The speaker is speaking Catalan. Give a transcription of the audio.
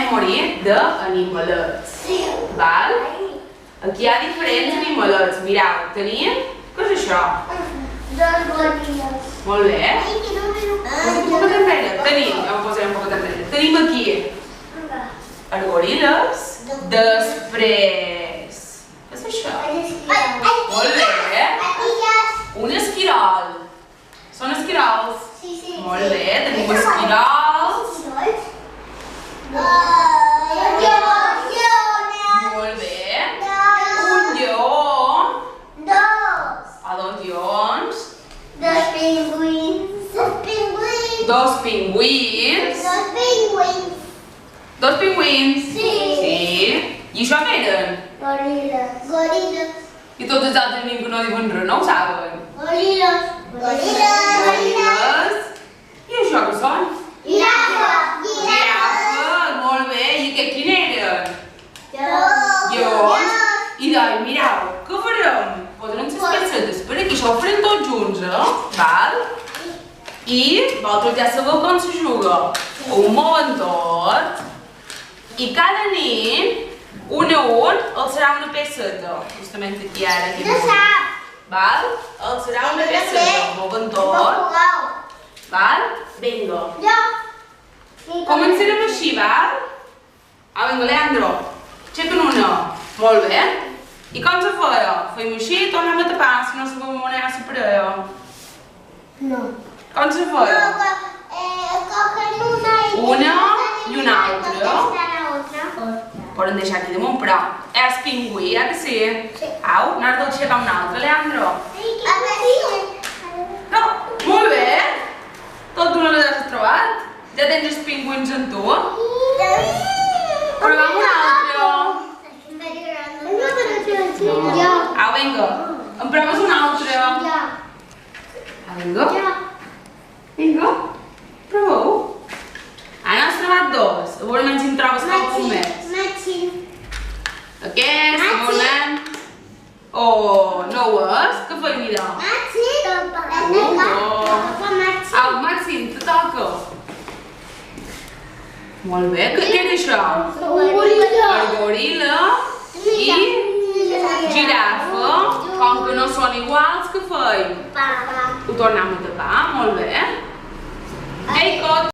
memory d'animalets. Sí. Val? Aquí hi ha diferents animalets. Mireu, tenim... Què és això? Dos goril·les. Molt bé. Posa't un poquet enrere. Tenim, ja ho posaré un poquet enrere. Tenim aquí els goril·les. Després... Què és això? Molt bé. Un esquirol. Són esquirols. Sí, sí. Molt bé, tenim esquirols. Molt bé. Un lleó. O dos lleons. Dos pingüins. Dos pingüins. Dos pingüins. Sí. Sí. I això què eren? Goril·les. I tots els altres nens que no diuen res, no ho saben? Goril·les. Goril·les. I això què són? Girafes, molt bé. I aquest quin eren? Lleons. I doncs, mireu, què farem? Posarem les peces per aquí, això ho farem tots junts, val? I vosaltres ja sabeu com se juga. Ho mouen tot. I cada nen, un a un, els serà una peceta. Justament aquí ara. Val? Els serà una peceta. Mouen tot. Val? Vinga. Començarem així, val? Vinga, Leandro. Aixeca'n una. Molt bé. I com se feia? Fem així, tornem a tapar, si no sabem on anar a la parella. No. Com se feia? Cogen una i una altra. Poden deixar aquí damunt, però és pingüí, que sí? Sí. Au, n'has d'aixecar un altre, Leandro. No, molt bé. Tot d'una vegada has trobat? Ja tens els pingüins en tu? Provem un altre. Au, vinga. Em proves un altre. Vinga. Vinga. Proveu. Ara n'has trobat dos. A veure si en trobes qualcun més. Aquest, volem. Oh, no ho és? Què fai, mira? Au, Màxim, te toca. Molt bé. Què era això? El goril·la i girafa. Com que no són iguals, què feim? Ho tornem a tapar, molt bé. Ei, Cot!